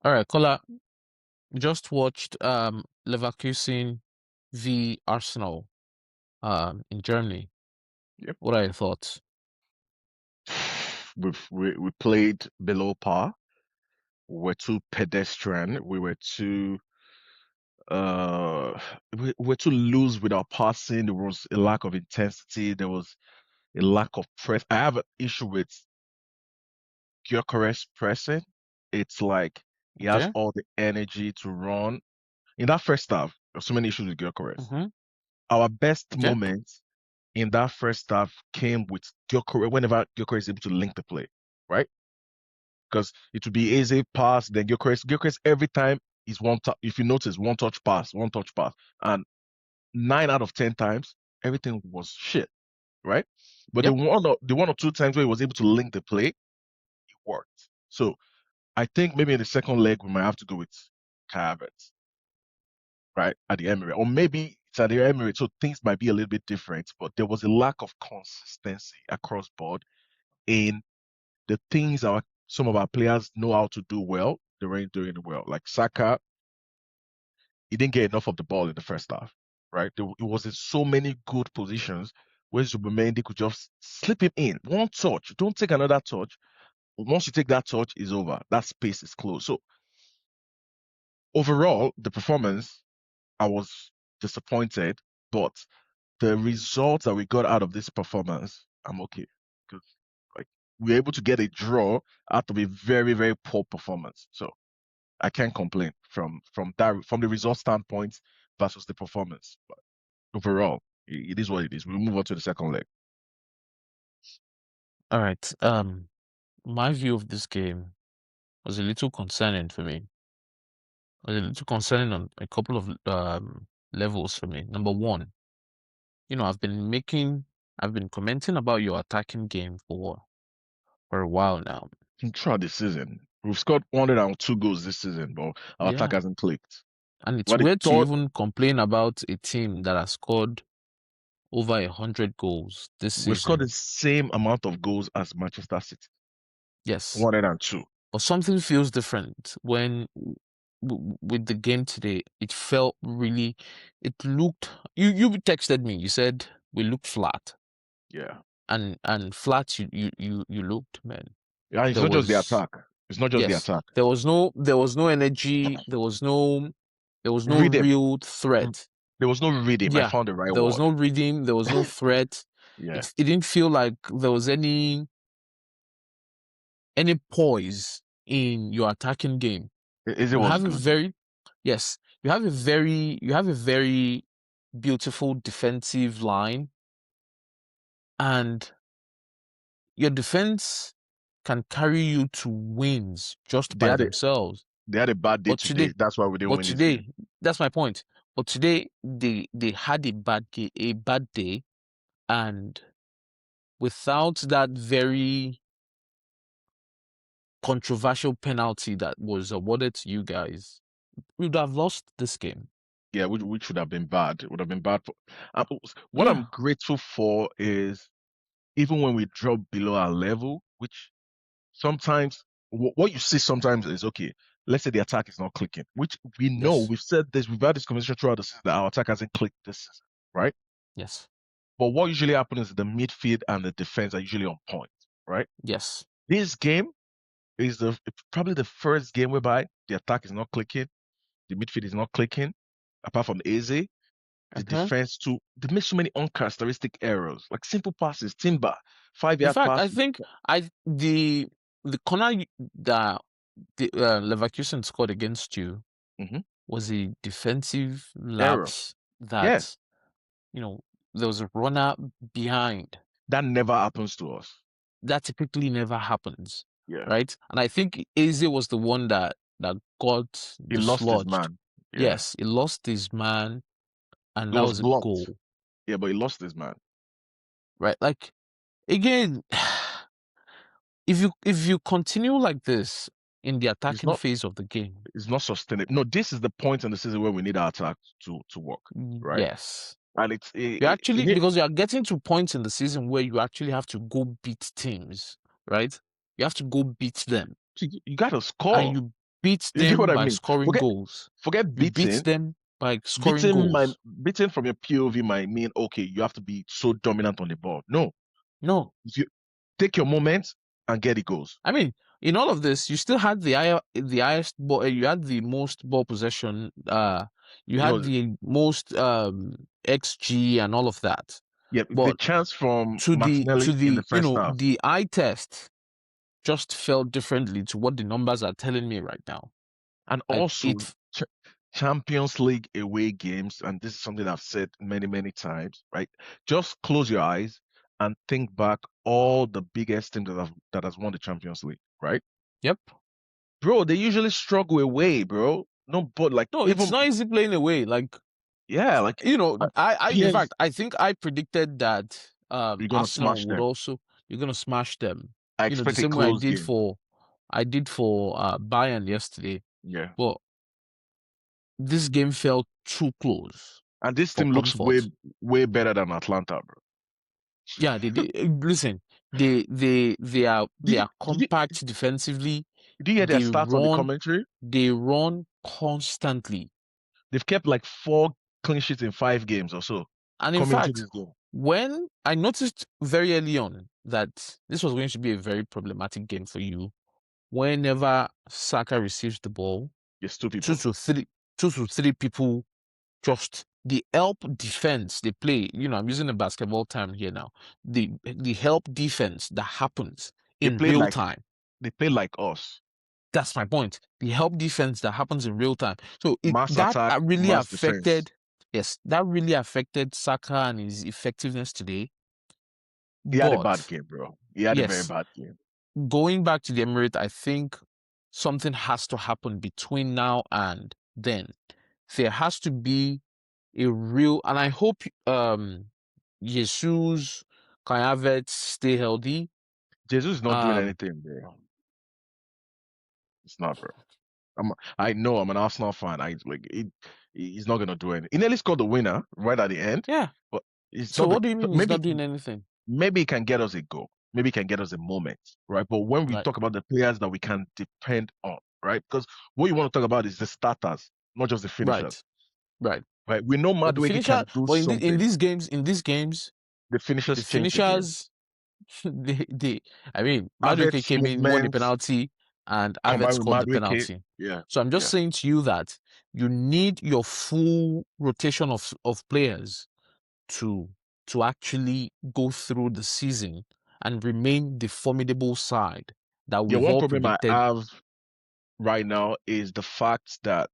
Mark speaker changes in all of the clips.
Speaker 1: All right, Kola, we just watched Leverkusen v Arsenal in Germany.
Speaker 2: Yep.
Speaker 1: What are your thoughts?
Speaker 2: We played below par. We were too pedestrian. Uh we were too loose with our passing. There was a lack of intensity. There was a lack of press. I have an issue with Gyökeres pressing. It's like he has
Speaker 1: Okay.
Speaker 2: all the energy to run. In that first half, there were so many issues with Gyökeres.
Speaker 1: Mm-hmm.
Speaker 2: Our best
Speaker 1: Okay.
Speaker 2: moments in that first half came with Gyökeres whenever Gyökeres is able to link the play, right? Because it would be easy pass, then Gyökeres every time is one touch. If you notice, one touch pass, and 9 out of 10 times everything was shit, right? But
Speaker 1: Yep.
Speaker 2: the one or two times where he was able to link the play, it worked. So I think maybe in the second leg we might have to go with Kai Havertz, right, at the Emirates, or maybe it's at the Emirates, so things might be a little bit different. But there was a lack of consistency across board in the things some of our players know how to do well. They weren't doing it well. Like Saka, he didn't get enough of the ball in the first half, right? It was in so many good positions where Zubimendi could just slip him in. One touch, don't take another touch. Once you take that touch, it's over. That space is closed. So overall, the performance, I was disappointed, but the results that we got out of this performance, I'm okay. Because like we were able to get a draw out of a very, very poor performance. So I can't complain from the result standpoint versus the performance. But overall, it is what it is. We move on to the second leg.
Speaker 1: All right. My view of this game was a little concerning for me. It was a little concerning on a couple of levels for me. Number one, I've been commenting about your attacking game for a while now.
Speaker 2: Throughout the season, we've scored 102 goals this season, but our attack
Speaker 1: Yeah.
Speaker 2: hasn't clicked.
Speaker 1: And it's
Speaker 2: But the
Speaker 1: weird to
Speaker 2: third,
Speaker 1: even complain about a team that has scored over 100 goals this
Speaker 2: we've scored the
Speaker 1: season.
Speaker 2: same amount of goals as Manchester City,
Speaker 1: Yes,
Speaker 2: 102.
Speaker 1: but something feels different when with the game today. It felt really. It looked. You texted me. You said we looked flat,
Speaker 2: Yeah.
Speaker 1: and flat. You looked, man.
Speaker 2: Yeah, it's
Speaker 1: There
Speaker 2: not just the
Speaker 1: was
Speaker 2: attack. It's not just the
Speaker 1: yes.
Speaker 2: attack.
Speaker 1: There was no energy. There was no
Speaker 2: Rhythm.
Speaker 1: real threat.
Speaker 2: There was no rhythm. I
Speaker 1: Yeah,
Speaker 2: found the right
Speaker 1: there was
Speaker 2: word.
Speaker 1: no rhythm. There was no threat.
Speaker 2: Yeah.
Speaker 1: It didn't feel like there was any poise in your attacking game.
Speaker 2: It
Speaker 1: You
Speaker 2: was
Speaker 1: have a
Speaker 2: good.
Speaker 1: very yes, you have a very beautiful defensive line, and your defense can carry you to wins just
Speaker 2: They
Speaker 1: by
Speaker 2: had a
Speaker 1: themselves.
Speaker 2: they had a bad day
Speaker 1: But
Speaker 2: today.
Speaker 1: today,
Speaker 2: That's why we didn't
Speaker 1: but
Speaker 2: win this game.
Speaker 1: today, that's my point. But today they had a bad day, and without that very controversial penalty that was awarded to you guys, we would have lost this game.
Speaker 2: Yeah, which would have been bad. It would have been bad for. What I'm
Speaker 1: Yeah.
Speaker 2: grateful for is even when we drop below our level, which sometimes what you see sometimes is okay. Let's say the attack is not clicking, which we know
Speaker 1: Yes.
Speaker 2: we've said this. We've had this conversation throughout the season that our attack hasn't clicked this season, right?
Speaker 1: Yes.
Speaker 2: But what usually happens is the midfield and the defense are usually on point, right?
Speaker 1: Yes.
Speaker 2: This game is probably the first game whereby the attack is not clicking, the midfield is not clicking, apart from Eze. The
Speaker 1: Uh-huh.
Speaker 2: defense too. They make so many uncharacteristic errors, like simple passes, timber, five
Speaker 1: In
Speaker 2: yard
Speaker 1: fact, I
Speaker 2: pass.
Speaker 1: think I the corner that the Leverkusen scored against you
Speaker 2: Hmm.
Speaker 1: was a defensive
Speaker 2: Error.
Speaker 1: lapse
Speaker 2: Yes,
Speaker 1: that you know there was a runner behind.
Speaker 2: that never happens to us.
Speaker 1: That typically never happens,
Speaker 2: Yeah,
Speaker 1: right? And I think Eze was the one that got
Speaker 2: he lost his
Speaker 1: dislodged.
Speaker 2: man. Yeah,
Speaker 1: Yes, he lost his man, and
Speaker 2: it
Speaker 1: that
Speaker 2: was
Speaker 1: was a
Speaker 2: blocked.
Speaker 1: goal,
Speaker 2: Yeah, but he lost his man.
Speaker 1: right? Like again, if you continue like this in the
Speaker 2: It's
Speaker 1: attacking
Speaker 2: not.
Speaker 1: phase of the game,
Speaker 2: It's not sustainable. No, this is the point in the season where we need our attack to work, right?
Speaker 1: yes,
Speaker 2: And it's
Speaker 1: you actually because you are getting to points in the season where you actually have to go beat teams, right? You have to go beat them,
Speaker 2: you got to
Speaker 1: and
Speaker 2: score.
Speaker 1: beat
Speaker 2: You get what
Speaker 1: them
Speaker 2: I
Speaker 1: by
Speaker 2: mean?
Speaker 1: scoring
Speaker 2: Forget
Speaker 1: goals.
Speaker 2: forget
Speaker 1: You beat
Speaker 2: beating.
Speaker 1: them by scoring goals.
Speaker 2: Beating from your POV might mean okay, you have to be so dominant on the ball. No,
Speaker 1: No,
Speaker 2: if you take your moment and get the goals.
Speaker 1: I mean, in all of this, you still had the highest ball. You had the most ball possession. You
Speaker 2: You
Speaker 1: had
Speaker 2: know,
Speaker 1: the most XG and all of that.
Speaker 2: yeah, the
Speaker 1: But
Speaker 2: chance from
Speaker 1: to
Speaker 2: Martinelli in the
Speaker 1: the
Speaker 2: first half,
Speaker 1: the eye test just felt differently to what the numbers are telling me right now.
Speaker 2: and
Speaker 1: Like
Speaker 2: also
Speaker 1: it.
Speaker 2: Champions League away games, and this is something I've said many, many times, right? Just close your eyes and think back all the biggest teams that has won the Champions League, right?
Speaker 1: Yep.
Speaker 2: Bro, they usually struggle away, bro. No, but like
Speaker 1: No, it's
Speaker 2: even
Speaker 1: not easy playing away. Like
Speaker 2: yeah, like uh,
Speaker 1: in
Speaker 2: PS,
Speaker 1: fact, I think I predicted that
Speaker 2: you're gonna
Speaker 1: Arsenal
Speaker 2: smash
Speaker 1: would
Speaker 2: them.
Speaker 1: also you're gonna smash them.
Speaker 2: I
Speaker 1: The
Speaker 2: expect a
Speaker 1: same way
Speaker 2: close game.
Speaker 1: I did for Bayern yesterday.
Speaker 2: Yeah,
Speaker 1: But this game felt too close
Speaker 2: and this
Speaker 1: for
Speaker 2: team looks
Speaker 1: comfort.
Speaker 2: way better than Atlanta, bro.
Speaker 1: Yeah, listen, they
Speaker 2: Did you
Speaker 1: are
Speaker 2: did you
Speaker 1: compact defensively.
Speaker 2: did you hear their
Speaker 1: They
Speaker 2: stats on the
Speaker 1: run
Speaker 2: commentary?
Speaker 1: they run constantly.
Speaker 2: They've kept like 4 clean sheets in 5 games or so
Speaker 1: And in
Speaker 2: coming into
Speaker 1: fact,
Speaker 2: this game.
Speaker 1: when I noticed very early on that this was going to be a very problematic game for you, whenever Saka receives the ball,
Speaker 2: Yes, two
Speaker 1: two
Speaker 2: people.
Speaker 1: to three, two to three people just the help defense they play. I'm using a basketball term here now. The help defense that happens
Speaker 2: They
Speaker 1: in
Speaker 2: played
Speaker 1: real
Speaker 2: like
Speaker 1: time.
Speaker 2: they played like us.
Speaker 1: That's my point. The help defense that happens in real time. So it
Speaker 2: Mass
Speaker 1: that
Speaker 2: attack,
Speaker 1: really
Speaker 2: mass defense.
Speaker 1: affected. Yes, that really affected Saka and his effectiveness today.
Speaker 2: He had a bad
Speaker 1: But
Speaker 2: game, bro. He had a very
Speaker 1: yes,
Speaker 2: bad game.
Speaker 1: going back to the Emirate, I think something has to happen between now and then. There has to be a real, and I hope Jesus, Kai Havertz stay healthy.
Speaker 2: Jesus is not doing
Speaker 1: Um,
Speaker 2: anything, bro. It's not, bro. I know I'm an Arsenal fan. He's not gonna do anything. He nearly scored the winner right at the end,
Speaker 1: yeah.
Speaker 2: but it's
Speaker 1: So
Speaker 2: not.
Speaker 1: what do you mean he's not
Speaker 2: Maybe
Speaker 1: doing anything?
Speaker 2: maybe he can get us a goal. Maybe he can get us a moment, right? But when we
Speaker 1: Right,
Speaker 2: talk about the players that we can depend on, right? Because what you want to talk about is the starters, not just the finishers,
Speaker 1: right, right.
Speaker 2: right? We know
Speaker 1: But the
Speaker 2: Madueke
Speaker 1: finisher,
Speaker 2: can do
Speaker 1: but in
Speaker 2: something.
Speaker 1: these games,
Speaker 2: The
Speaker 1: the
Speaker 2: finishers change the game.
Speaker 1: finishers, I mean, Madueke
Speaker 2: Havertz
Speaker 1: came in, won the
Speaker 2: movement
Speaker 1: penalty, and Havertz
Speaker 2: combined with
Speaker 1: scored the
Speaker 2: Madueke,
Speaker 1: penalty.
Speaker 2: yeah,
Speaker 1: So I'm just
Speaker 2: yeah.
Speaker 1: saying to you that you need your full rotation of players to actually go through the season and remain the formidable side that
Speaker 2: Yeah,
Speaker 1: we've
Speaker 2: one
Speaker 1: all
Speaker 2: problem I
Speaker 1: predicted.
Speaker 2: have right now is the fact that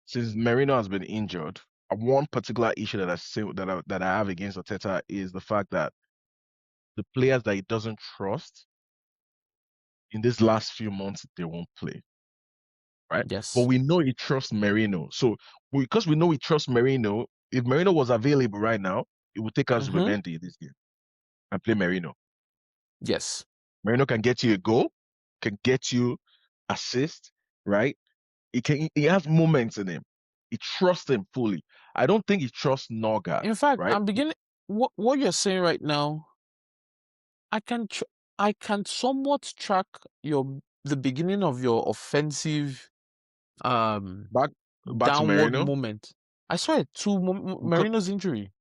Speaker 2: since Merino has been injured, one particular issue that I say that I have against Arteta is the fact that the players that he doesn't trust in these last few months they won't play, right? But
Speaker 1: Yes.
Speaker 2: we know he trusts Merino, so because we know he trusts Merino, if Merino was available right now, it would take us
Speaker 1: Mm-hmm.
Speaker 2: Zubimendi in this game and play Merino.
Speaker 1: Yes.
Speaker 2: Merino can get you a goal, can get you assist, right? He has moments in him. He trusts him fully. I don't think he trusts Norgard,
Speaker 1: In fact,
Speaker 2: right?
Speaker 1: I'm beginning what you're saying right now. I can I can somewhat track the beginning of your offensive um
Speaker 2: Back back to
Speaker 1: downward
Speaker 2: Merino
Speaker 1: moment. I saw it to
Speaker 2: because
Speaker 1: Marino's injury.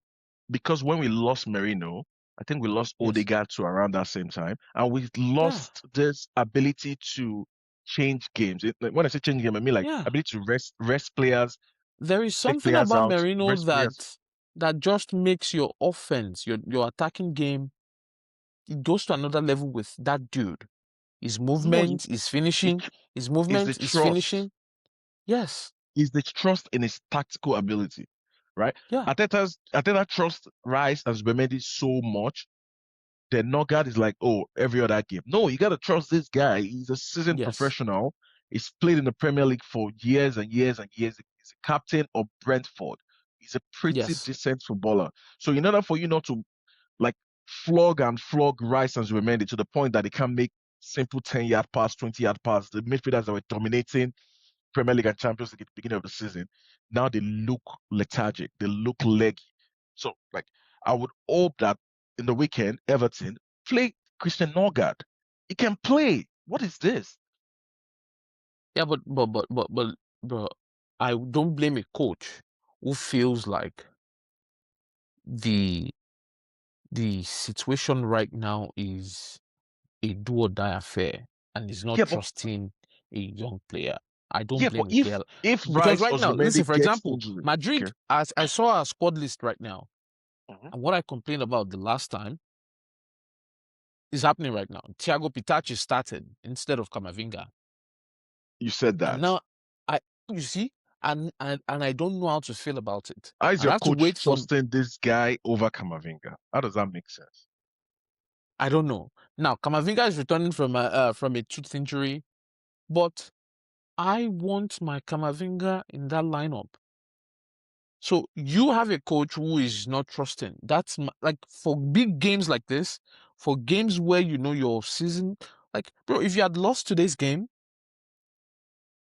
Speaker 2: when we lost Merino, I think we lost
Speaker 1: Yes.
Speaker 2: Odegaard to around that same time, and we
Speaker 1: Yeah.
Speaker 2: lost this ability to change games. Like, when I say change game, I mean like
Speaker 1: Yeah.
Speaker 2: ability to rest players,
Speaker 1: There is
Speaker 2: take
Speaker 1: something
Speaker 2: players
Speaker 1: about
Speaker 2: out,
Speaker 1: Merino
Speaker 2: rest players.
Speaker 1: that just makes your offense, your attacking game, it goes to another level with that dude. His
Speaker 2: No,
Speaker 1: movement, his
Speaker 2: it,
Speaker 1: finishing, his
Speaker 2: it's the
Speaker 1: movement, his
Speaker 2: trust.
Speaker 1: finishing. Yes.
Speaker 2: Is the trust in his tactical ability, right?
Speaker 1: Yeah.
Speaker 2: Arteta trusts Rice and Zubimendi so much that Norgard is like, oh, every other game. No, you gotta trust this guy. He's a seasoned
Speaker 1: Yes.
Speaker 2: professional. He's played in the Premier League for years and years and years. He's a captain of Brentford. He's a pretty
Speaker 1: Yes.
Speaker 2: decent footballer. So in order for you not to like flog Rice and Zubimendi to the point that they can make simple 10-yard pass, 20-yard pass, the midfielders that were dominating Premier League and Champions League at the beginning of the season, now they look lethargic. They look leggy. So, like, I would hope that in the weekend, Everton play Christian Norgard. He can play. What is this?
Speaker 1: Yeah, but I don't blame a coach who feels like the the situation right now is a do or die affair and is not
Speaker 2: Yeah, but
Speaker 1: trusting a young player. I don't
Speaker 2: yeah, but
Speaker 1: blame a player
Speaker 2: if
Speaker 1: because
Speaker 2: Rice
Speaker 1: right
Speaker 2: or
Speaker 1: now,
Speaker 2: Zubimendi
Speaker 1: listen, for
Speaker 2: gets
Speaker 1: example,
Speaker 2: injury, okay.
Speaker 1: Madrid, as I saw our squad list right now,
Speaker 2: Mhm.
Speaker 1: and what I complained about the last time is happening right now. Thiago Pitachi started instead of Camavinga.
Speaker 2: You said
Speaker 1: And
Speaker 2: that.
Speaker 1: now I you see, and I don't know how to feel about it.
Speaker 2: How is
Speaker 1: And
Speaker 2: your
Speaker 1: I have to
Speaker 2: coach
Speaker 1: wait for
Speaker 2: trusting this guy over Kamavinga? How does that make sense?
Speaker 1: I don't know. Now Camavinga is returning from a tooth injury, but I want my Camavinga in that lineup. So you have a coach who is not trusting. Like for big games like this, for games where you know your season, like bro, if you had lost today's game,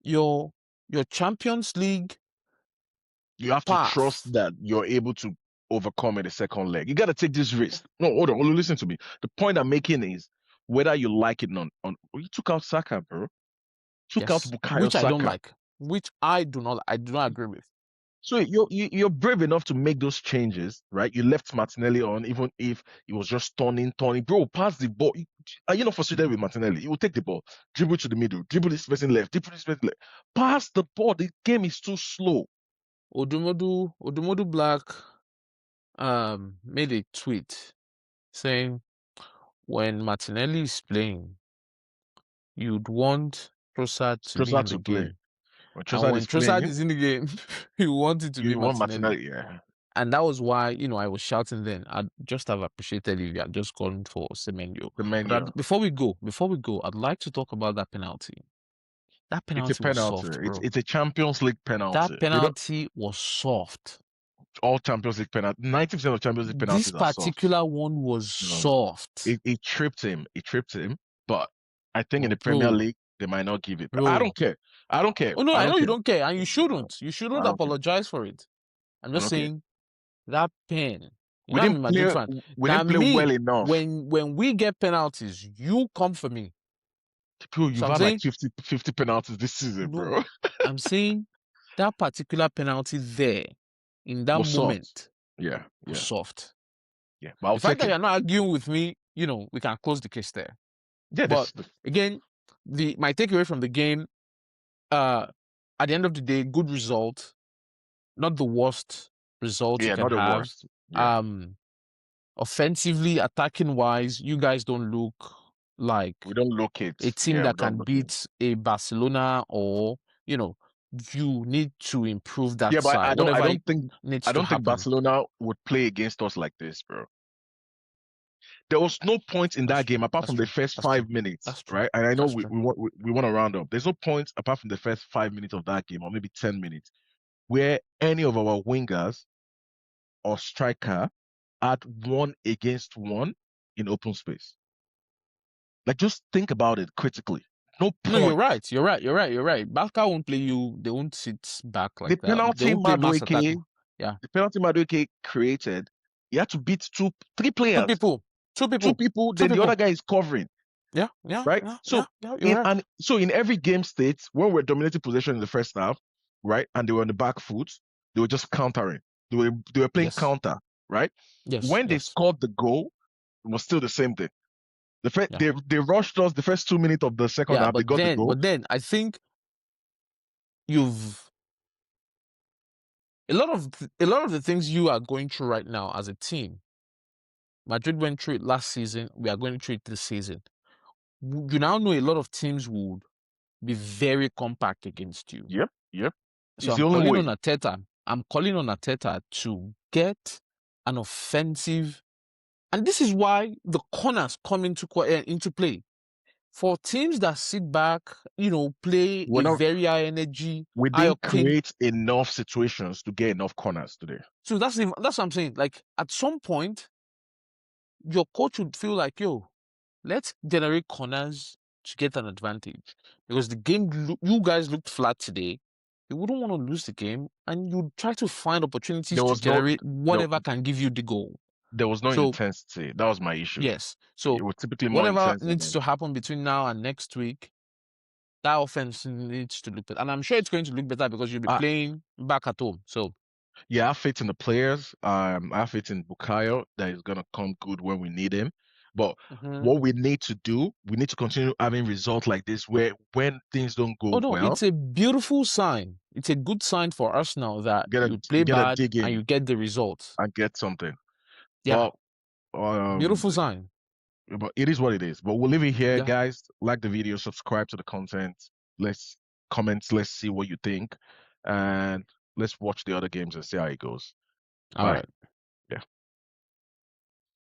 Speaker 1: your your Champions League
Speaker 2: You have to trust
Speaker 1: path.
Speaker 2: that you're able to overcome in the second leg. You got to take this risk. No, hold on, listen to me. The point I'm making is whether you like it or not. You took out Saka, bro. Took out
Speaker 1: Yes,
Speaker 2: Bukayo
Speaker 1: which I don't
Speaker 2: Saka.
Speaker 1: like, which I do not, I do not agree with.
Speaker 2: So you're brave enough to make those changes, right? You left Martinelli on, even if he was just turning. Bro, pass the ball. Are you not frustrated with Martinelli? He will take the ball, dribble to the middle, dribble this person left, dribble this person left. Pass the ball. The game is too slow.
Speaker 1: Odumodu Black made a tweet saying when Martinelli is playing, you'd want Trossard to be
Speaker 2: Trossard
Speaker 1: in the
Speaker 2: to play.
Speaker 1: game.
Speaker 2: When
Speaker 1: And
Speaker 2: Trossard
Speaker 1: when
Speaker 2: is
Speaker 1: Trossard
Speaker 2: playing,
Speaker 1: is in the game, you want it to be
Speaker 2: you want
Speaker 1: Martinelli.
Speaker 2: Martinelli, yeah.
Speaker 1: And that was why, I was shouting then. I'd just have appreciated if you had just gone for Semenyo.
Speaker 2: The
Speaker 1: But
Speaker 2: menu.
Speaker 1: before we go, I'd like to talk about that penalty. That
Speaker 2: It's a
Speaker 1: penalty was
Speaker 2: penalty.
Speaker 1: soft,
Speaker 2: It's
Speaker 1: bro.
Speaker 2: it's a Champions League
Speaker 1: That
Speaker 2: penalty. They don't
Speaker 1: penalty was soft.
Speaker 2: all Champions League penalty. 90% of Champions League
Speaker 1: This
Speaker 2: penalties are soft.
Speaker 1: particular one was
Speaker 2: No,
Speaker 1: soft.
Speaker 2: it tripped him. It tripped him. But I think in
Speaker 1: Oh,
Speaker 2: the Premier
Speaker 1: bro,
Speaker 2: League they might not give it. But I
Speaker 1: bro.
Speaker 2: don't care. I don't care.
Speaker 1: Oh no,
Speaker 2: I
Speaker 1: I
Speaker 2: don't
Speaker 1: know you
Speaker 2: care.
Speaker 1: don't care, and you
Speaker 2: No,
Speaker 1: shouldn't. You shouldn't
Speaker 2: I don't care.
Speaker 1: apologize for it. I'm
Speaker 2: I
Speaker 1: just
Speaker 2: don't care.
Speaker 1: saying that pen.
Speaker 2: We
Speaker 1: I'm a
Speaker 2: didn't
Speaker 1: Madrid
Speaker 2: play.
Speaker 1: fan.
Speaker 2: We
Speaker 1: Now
Speaker 2: didn't play well
Speaker 1: me,
Speaker 2: enough.
Speaker 1: when we get penalties, you come for me.
Speaker 2: Bro,
Speaker 1: So
Speaker 2: you've
Speaker 1: I'm
Speaker 2: had like
Speaker 1: saying
Speaker 2: 50 penalties this season,
Speaker 1: no.
Speaker 2: bro.
Speaker 1: I'm saying that particular penalty there in that
Speaker 2: Was soft.
Speaker 1: moment
Speaker 2: Yeah,
Speaker 1: was
Speaker 2: yeah,
Speaker 1: soft.
Speaker 2: yeah. But I'll
Speaker 1: The fact
Speaker 2: take
Speaker 1: that
Speaker 2: it.
Speaker 1: you're not arguing with me, we can close the case there.
Speaker 2: Yeah,
Speaker 1: But
Speaker 2: this.
Speaker 1: again, the my takeaway from the game, uh, at the end of the day, good result, not the worst result you
Speaker 2: Yeah,
Speaker 1: can
Speaker 2: not the
Speaker 1: have.
Speaker 2: worst. Yeah,
Speaker 1: Um, Offensively, attacking wise, you guys don't look like
Speaker 2: we don't look it.
Speaker 1: a team
Speaker 2: Yeah, we
Speaker 1: that
Speaker 2: don't
Speaker 1: can
Speaker 2: look it.
Speaker 1: beat a Barcelona or, you know, you need to improve that
Speaker 2: Yeah, but
Speaker 1: side.
Speaker 2: I don't. I
Speaker 1: Whatever
Speaker 2: don't think.
Speaker 1: needs
Speaker 2: I
Speaker 1: to
Speaker 2: don't think
Speaker 1: happen.
Speaker 2: Barcelona would play against us like this, bro. There was no point in
Speaker 1: That's
Speaker 2: that
Speaker 1: true.
Speaker 2: game apart
Speaker 1: That's
Speaker 2: from the
Speaker 1: true.
Speaker 2: first
Speaker 1: That's true.
Speaker 2: 5 minutes,
Speaker 1: That's true.
Speaker 2: right? And I know
Speaker 1: That's
Speaker 2: we
Speaker 1: true.
Speaker 2: we want we want to round up. There's no point apart from the first 5 minutes of that game, or maybe 10 minutes, where any of our wingers or striker had 1 against 1 in open space. Like, just think about it critically. No
Speaker 1: No, you're
Speaker 2: point.
Speaker 1: right. You're right. You're right. You're right. Barca won't play you. They won't sit back
Speaker 2: The
Speaker 1: like that. They
Speaker 2: penalty
Speaker 1: won't play mass attack.
Speaker 2: Madueke,
Speaker 1: Yeah.
Speaker 2: the penalty Madueke created, he had to beat three
Speaker 1: Two
Speaker 2: players,
Speaker 1: people. Two
Speaker 2: two
Speaker 1: people.
Speaker 2: people.
Speaker 1: Two
Speaker 2: Then the other
Speaker 1: people.
Speaker 2: guy is covering.
Speaker 1: Yeah. Yeah.
Speaker 2: Right?
Speaker 1: Yeah.
Speaker 2: So
Speaker 1: Yeah. Yeah. You're right.
Speaker 2: in every game state, when we're dominating possession in the first half, right, and they were on the back foot, they were just countering. They were playing
Speaker 1: Yes.
Speaker 2: counter, right?
Speaker 1: Yes.
Speaker 2: When they
Speaker 1: Yes.
Speaker 2: scored the goal, it was still the same thing.
Speaker 1: Yeah.
Speaker 2: They rushed us the first 2 minutes of the second
Speaker 1: Yeah.
Speaker 2: half. They got the goal.
Speaker 1: But then I think you've a lot of the things you are going through right now as a team. Madrid went through it last season. We are going through it this season. You now know a lot of teams would be very compact against you.
Speaker 2: Yep, yep.
Speaker 1: So
Speaker 2: It's the only way.
Speaker 1: I'm calling on Ateta to get an offensive, and this is why the corners come into play. For teams that sit back, play
Speaker 2: We're
Speaker 1: a
Speaker 2: not.
Speaker 1: very high energy,
Speaker 2: We
Speaker 1: high
Speaker 2: didn't
Speaker 1: octane.
Speaker 2: create enough situations to get enough corners today.
Speaker 1: So that's what I'm saying. Like at some point, your coach would feel like, yo, let's generate corners to get an advantage because the game you guys looked flat today. You wouldn't want to lose the game, and you try to find opportunities
Speaker 2: There
Speaker 1: to
Speaker 2: was no.
Speaker 1: generate
Speaker 2: There,
Speaker 1: whatever can give you the goal.
Speaker 2: there was no
Speaker 1: So
Speaker 2: intensity. That was my issue.
Speaker 1: yes,
Speaker 2: It
Speaker 1: so
Speaker 2: was typically more
Speaker 1: whatever
Speaker 2: intense
Speaker 1: needs
Speaker 2: than
Speaker 1: to happen between now and next week, that offense needs to look better. And I'm sure it's going to look better because you'll be
Speaker 2: I,
Speaker 1: playing back at home. So,
Speaker 2: yeah, I have faith in the players. I have faith in Bukayo that is gonna come good when we need him. But
Speaker 1: mhm.
Speaker 2: what we need to do, we need to continue having results like this where when things don't
Speaker 1: Oh
Speaker 2: go
Speaker 1: no,
Speaker 2: well,
Speaker 1: it's a beautiful sign. It's a good sign for us now that
Speaker 2: get a
Speaker 1: you play
Speaker 2: get a
Speaker 1: bad
Speaker 2: dig
Speaker 1: and
Speaker 2: in
Speaker 1: you get the results.
Speaker 2: and get something.
Speaker 1: Yeah,
Speaker 2: But um
Speaker 1: beautiful sign.
Speaker 2: but it is what it is. But we'll leave it here,
Speaker 1: Yeah.
Speaker 2: guys. Like the video, subscribe to the content. Let's comment, let's see what you think, and let's watch the other games and see how it goes.
Speaker 1: All
Speaker 2: Bye.
Speaker 1: right.